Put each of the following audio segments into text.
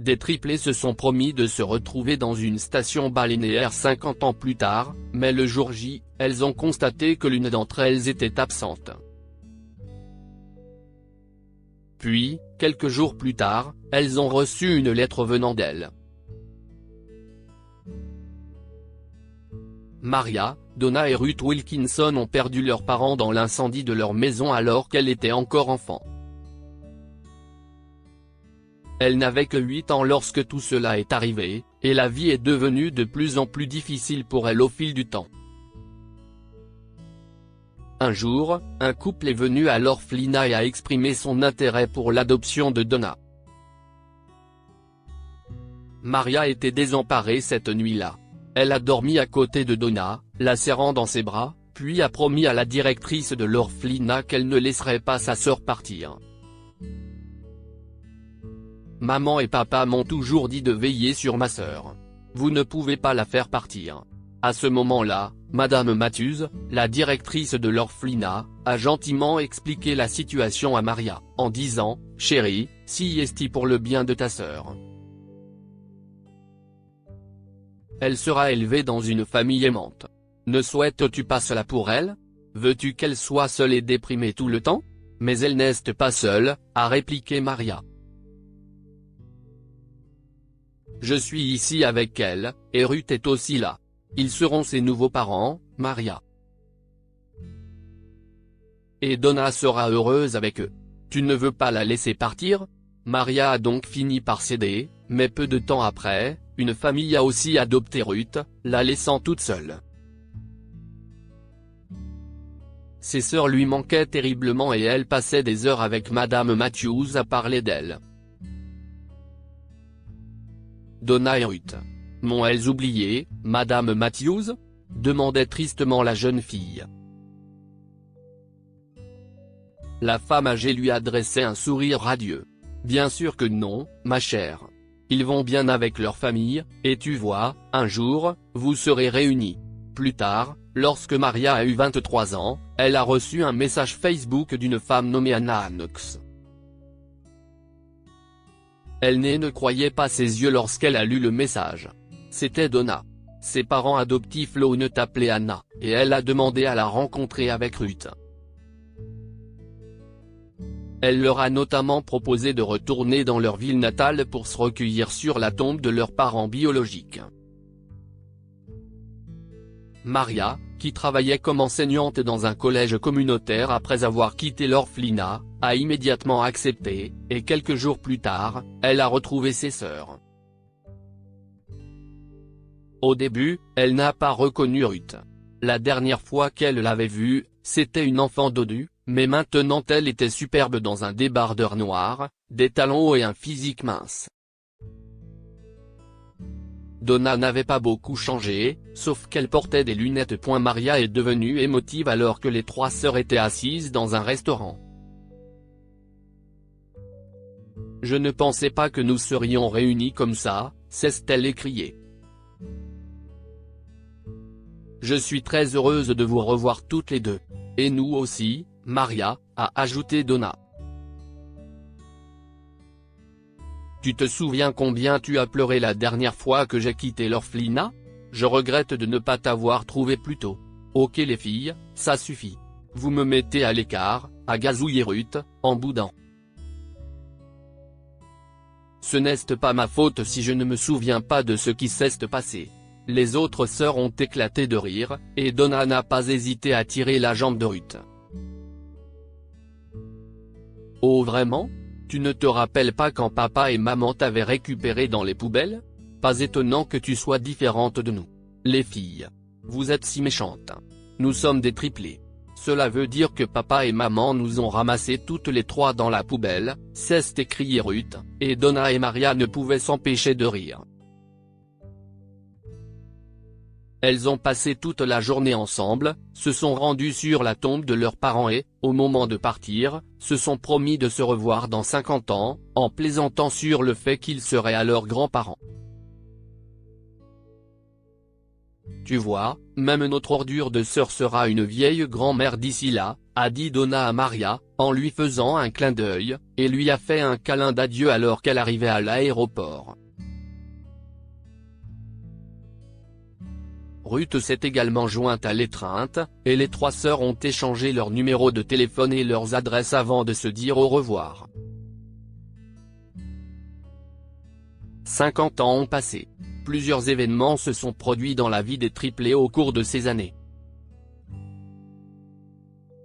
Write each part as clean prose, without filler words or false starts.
des triplés se sont promis de se retrouver dans une station balnéaire 50 ans plus tard, mais le jour J, elles ont constaté que l'une d'entre elles était absente. Puis, quelques jours plus tard, elles ont reçu une lettre venant d'elle. Maria, Donna et Ruth Wilkinson ont perdu leurs parents dans l'incendie de leur maison alors qu'elle était encore enfant. Elle n'avait que 8 ans lorsque tout cela est arrivé, et la vie est devenue de plus en plus difficile pour elle au fil du temps. Un jour, un couple est venu à l'orphelinat et a exprimé son intérêt pour l'adoption de Donna. Maria était désemparée cette nuit-là. Elle a dormi à côté de Donna, la serrant dans ses bras, puis a promis à la directrice de l'orphelinat qu'elle ne laisserait pas sa sœur partir. Maman et papa m'ont toujours dit de veiller sur ma sœur. Vous ne pouvez pas la faire partir. À ce moment-là, Madame Matthews, la directrice de l'orphelinat, a gentiment expliqué la situation à Maria, en disant « Chérie, si est-il pour le bien de ta sœur. Elle sera élevée dans une famille aimante. Ne souhaites-tu pas cela pour elle? Veux-tu qu'elle soit seule et déprimée tout le temps? Mais elle n'est pas seule, a répliqué Maria. Je suis ici avec elle, et Ruth est aussi là. Ils seront ses nouveaux parents, Maria. Et Donna sera heureuse avec eux. Tu ne veux pas la laisser partir? Maria a donc fini par céder, mais peu de temps après, une famille a aussi adopté Ruth, la laissant toute seule. Ses sœurs lui manquaient terriblement et elle passait des heures avec Madame Matthews à parler d'elle. Donna et Ruth. M'ont-elles oublié, Madame Matthews? Demandait tristement la jeune fille. La femme âgée lui adressait un sourire radieux. Bien sûr que non, ma chère. Ils vont bien avec leur famille, et tu vois, un jour, vous serez réunis. Plus tard, lorsque Maria a eu 23 ans, elle a reçu un message Facebook d'une femme nommée Anna Knox. Elle ne croyait pas ses yeux lorsqu'elle a lu le message. C'était Donna. Ses parents adoptifs l'ont appelée Anna, et elle a demandé à la rencontrer avec Ruth. Elle leur a notamment proposé de retourner dans leur ville natale pour se recueillir sur la tombe de leurs parents biologiques. Maria, qui travaillait comme enseignante dans un collège communautaire après avoir quitté l'orphelinat, a immédiatement accepté, et quelques jours plus tard, elle a retrouvé ses sœurs. Au début, elle n'a pas reconnu Ruth. La dernière fois qu'elle l'avait vue, c'était une enfant dodue, mais maintenant elle était superbe dans un débardeur noir, des talons hauts et un physique mince. Donna n'avait pas beaucoup changé, sauf qu'elle portait des lunettes. Maria est devenue émotive alors que les trois sœurs étaient assises dans un restaurant. Je ne pensais pas que nous serions réunis comme ça, s'est-elle écriée. Je suis très heureuse de vous revoir toutes les deux. Et nous aussi, Maria, a ajouté Donna. Tu te souviens combien tu as pleuré la dernière fois que j'ai quitté l'orphelinat? Je regrette de ne pas t'avoir trouvé plus tôt. Ok les filles, ça suffit. Vous me mettez à l'écart, a gazouillé Ruth, en boudant. Ce n'est pas ma faute si je ne me souviens pas de ce qui s'est passé. Les autres sœurs ont éclaté de rire, et Donna n'a pas hésité à tirer la jambe de Ruth. Oh vraiment? Tu ne te rappelles pas quand papa et maman t'avaient récupéré dans les poubelles? Pas étonnant que tu sois différente de nous. Les filles. Vous êtes si méchantes. Nous sommes des triplés. Cela veut dire que papa et maman nous ont ramassés toutes les trois dans la poubelle, s'est écrié Ruth, et Donna et Maria ne pouvaient s'empêcher de rire. Elles ont passé toute la journée ensemble, se sont rendues sur la tombe de leurs parents et, au moment de partir, se sont promis de se revoir dans 50 ans, en plaisantant sur le fait qu'ils seraient alors grands-parents. Tu vois, même notre ordure de sœur sera une vieille grand-mère d'ici là, a dit Donna à Maria, en lui faisant un clin d'œil, et lui a fait un câlin d'adieu alors qu'elle arrivait à l'aéroport. Ruth s'est également jointe à l'étreinte, et les trois sœurs ont échangé leurs numéros de téléphone et leurs adresses avant de se dire au revoir. 50 ans ont passé. Plusieurs événements se sont produits dans la vie des triplés au cours de ces années.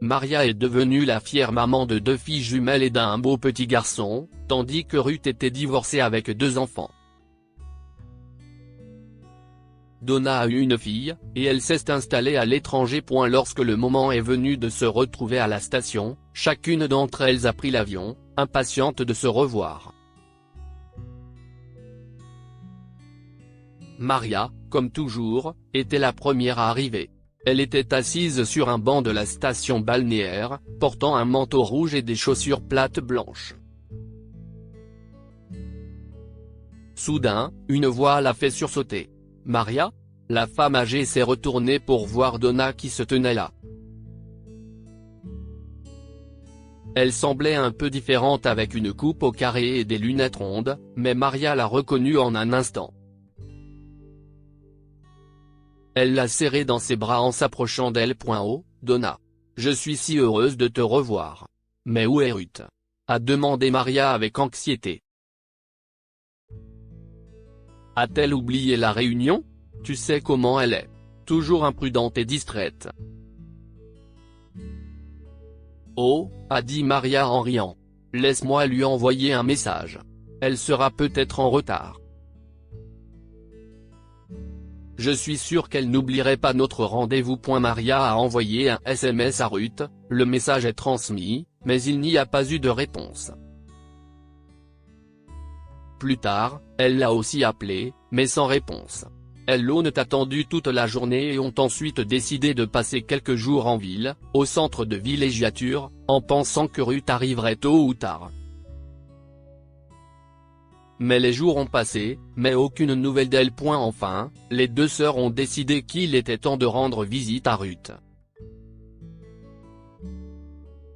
Maria est devenue la fière maman de 2 filles jumelles et d'un beau petit garçon, tandis que Ruth était divorcée avec 2 enfants. Donna a eu une fille, et elle s'est installée à l'étranger. Lorsque le moment est venu de se retrouver à la station, chacune d'entre elles a pris l'avion, impatiente de se revoir. Maria, comme toujours, était la première à arriver. Elle était assise sur un banc de la station balnéaire, portant un manteau rouge et des chaussures plates blanches. Soudain, une voix l'a fait sursauter. « Maria ?» La femme âgée s'est retournée pour voir Donna qui se tenait là. Elle semblait un peu différente avec une coupe au carré et des lunettes rondes, mais Maria l'a reconnue en un instant. Elle l'a serrée dans ses bras en s'approchant d'elle. « Oh, Donna. Je suis si heureuse de te revoir. Mais où est Ruth ?» a demandé Maria avec anxiété. A-t-elle oublié la réunion ? Tu sais comment elle est. Toujours imprudente et distraite. Oh, a dit Maria en riant. Laisse-moi lui envoyer un message. Elle sera peut-être en retard. Je suis sûr qu'elle n'oublierait pas notre rendez-vous. Maria a envoyé un SMS à Ruth, le message est transmis, mais il n'y a pas eu de réponse. Plus tard, elle l'a aussi appelé, mais sans réponse. Elles l'ont attendu toute la journée et ont ensuite décidé de passer quelques jours en ville, au centre de villégiature, en pensant que Ruth arriverait tôt ou tard. Mais les jours ont passé, mais aucune nouvelle d'elle. Enfin, les 2 sœurs ont décidé qu'il était temps de rendre visite à Ruth.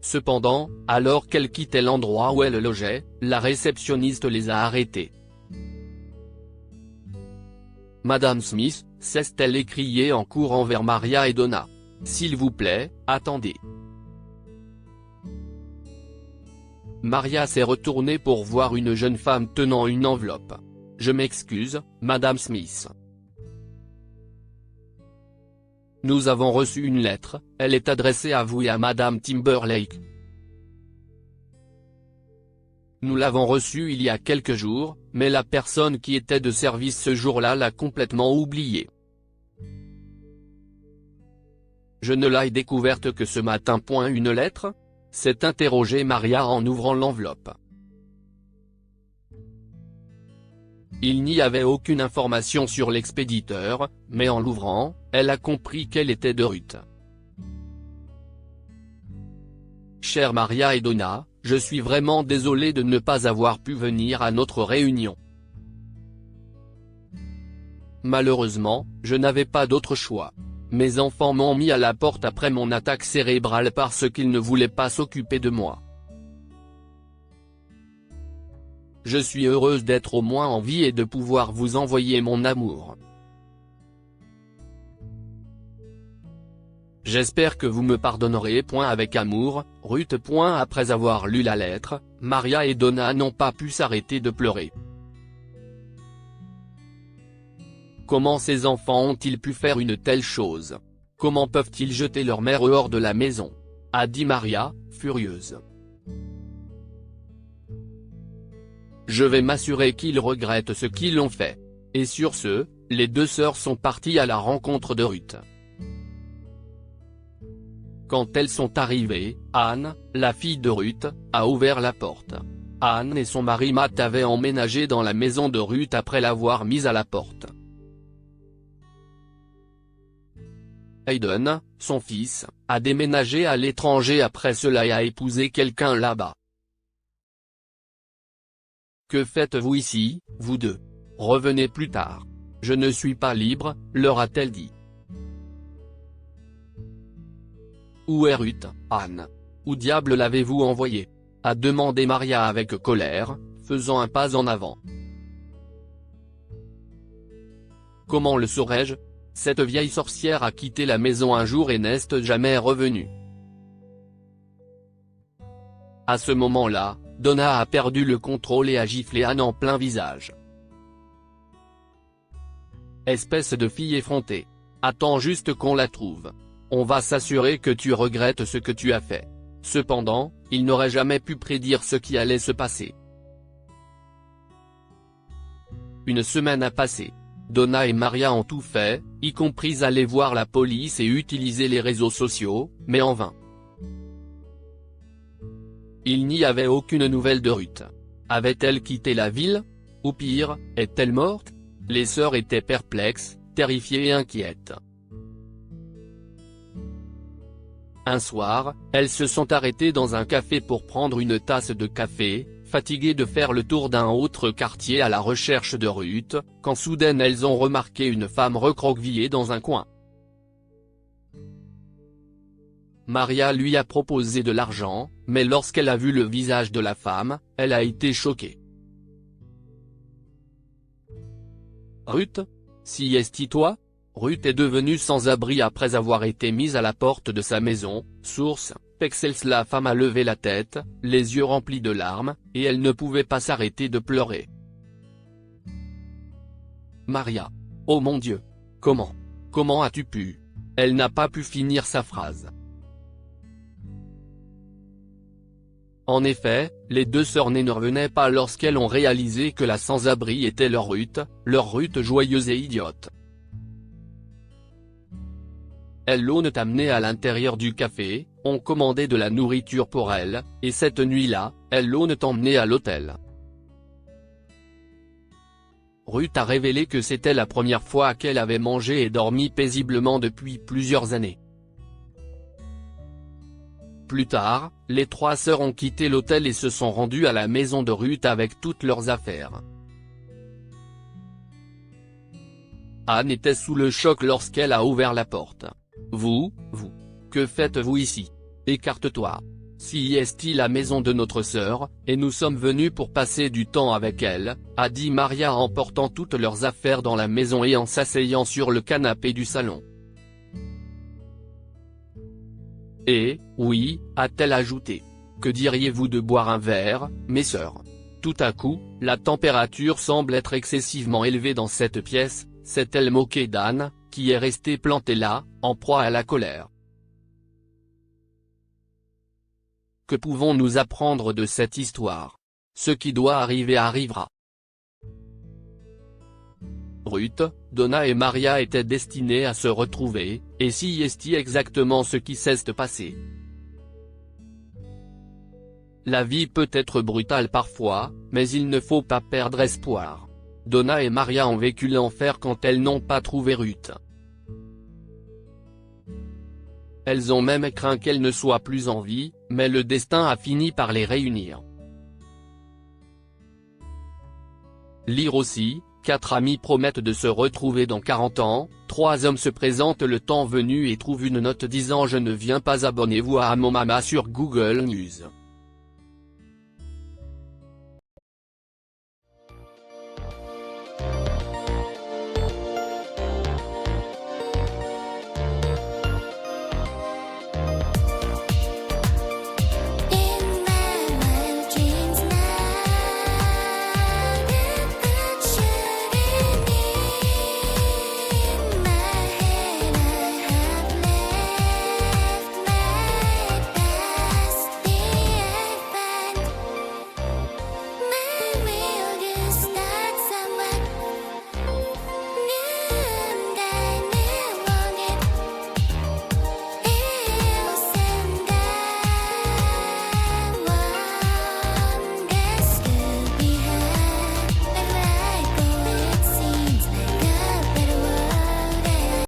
Cependant, alors qu'elles quittaient l'endroit où elles logeaient, la réceptionniste les a arrêtées. Madame Smith, s'est-elle écriée en courant vers Maria et Donna. S'il vous plaît, attendez. Maria s'est retournée pour voir une jeune femme tenant une enveloppe. Je m'excuse, Madame Smith. Nous avons reçu une lettre, elle est adressée à vous et à Madame Timberlake. Nous l'avons reçue il y a quelques jours, mais la personne qui était de service ce jour-là l'a complètement oubliée. Je ne l'ai découverte que ce matin. Une lettre ? S'est interrogée Maria en ouvrant l'enveloppe. Il n'y avait aucune information sur l'expéditeur, mais en l'ouvrant, elle a compris qu'elle était de Ruth. Chère Maria et Donna, je suis vraiment désolé de ne pas avoir pu venir à notre réunion. Malheureusement, je n'avais pas d'autre choix. Mes enfants m'ont mis à la porte après mon attaque cérébrale parce qu'ils ne voulaient pas s'occuper de moi. Je suis heureuse d'être au moins en vie et de pouvoir vous envoyer mon amour. J'espère que vous me pardonnerez. Avec amour, Ruth. Après avoir lu la lettre, Maria et Donna n'ont pas pu s'arrêter de pleurer. Comment ces enfants ont-ils pu faire une telle chose? Comment peuvent-ils jeter leur mère hors de la maison? A dit Maria, furieuse. Je vais m'assurer qu'ils regrettent ce qu'ils ont fait. Et sur ce, les 2 sœurs sont parties à la rencontre de Ruth. Quand elles sont arrivées, Anne, la fille de Ruth, a ouvert la porte. Anne et son mari Matt avaient emménagé dans la maison de Ruth après l'avoir mise à la porte. Hayden, son fils, a déménagé à l'étranger après cela et a épousé quelqu'un là-bas. Que faites-vous ici, vous deux? Revenez plus tard. Je ne suis pas libre, leur a-t-elle dit. Où est Ruth, Anne? Où diable l'avez-vous envoyée? A demandé Maria avec colère, faisant un pas en avant. Comment le saurais-je? Cette vieille sorcière a quitté la maison un jour et n'est jamais revenue. À ce moment-là, Donna a perdu le contrôle et a giflé Anne en plein visage. Espèce de fille effrontée. Attends juste qu'on la trouve. On va s'assurer que tu regrettes ce que tu as fait. Cependant, il n'aurait jamais pu prédire ce qui allait se passer. Une semaine a passé. Donna et Maria ont tout fait, y compris aller voir la police et utiliser les réseaux sociaux, mais en vain. Il n'y avait aucune nouvelle de Ruth. Avait-elle quitté la ville? Ou pire, est-elle morte? Les sœurs étaient perplexes, terrifiées et inquiètes. Un soir, elles se sont arrêtées dans un café pour prendre une tasse de café, fatiguées de faire le tour d'un autre quartier à la recherche de Ruth, quand soudain elles ont remarqué une femme recroquevillée dans un coin. Maria lui a proposé de l'argent, mais lorsqu'elle a vu le visage de la femme, elle a été choquée. Ruth? Si est-ce toi? Ruth est devenue sans abri après avoir été mise à la porte de sa maison, source, Pexels. La femme a levé la tête, les yeux remplis de larmes, et elle ne pouvait pas s'arrêter de pleurer. Maria. Oh mon Dieu! Comment as-tu pu? Elle n'a pas pu finir sa phrase. En effet, les deux sœurs ne revenaient pas lorsqu'elles ont réalisé que la sans-abri était leur Ruth joyeuse et idiote. Elles l'ont amenée à l'intérieur du café, ont commandé de la nourriture pour elle, et cette nuit-là, elles l'ont emmenée à l'hôtel. Ruth a révélé que c'était la première fois qu'elle avait mangé et dormi paisiblement depuis plusieurs années. Plus tard, les trois sœurs ont quitté l'hôtel et se sont rendues à la maison de Ruth avec toutes leurs affaires. Anne était sous le choc lorsqu'elle a ouvert la porte. Vous, que faites-vous ici? Écarte-toi. Si est la maison de notre sœur, et nous sommes venus pour passer du temps avec elle, a dit Maria en portant toutes leurs affaires dans la maison et en s'asseyant sur le canapé du salon. Et, oui, a-t-elle ajouté. Que diriez-vous de boire un verre, mes sœurs? Tout à coup, la température semble être excessivement élevée dans cette pièce, s'est-elle moquée d'Anne, qui est restée plantée là, en proie à la colère. Que pouvons-nous apprendre de cette histoire? Ce qui doit arriver arrivera. Ruth, Donna et Maria étaient destinées à se retrouver, et si est exactement ce qui s'est passé. La vie peut être brutale parfois, mais il ne faut pas perdre espoir. Donna et Maria ont vécu l'enfer quand elles n'ont pas trouvé Ruth. Elles ont même craint qu'elle ne soit plus en vie, mais le destin a fini par les réunir. Lire aussi, 4 amis promettent de se retrouver dans 40 ans, 3 hommes se présentent le temps venu et trouvent une note disant « Je ne viens pas ». Abonnez-vous à Amon Mama sur Google News.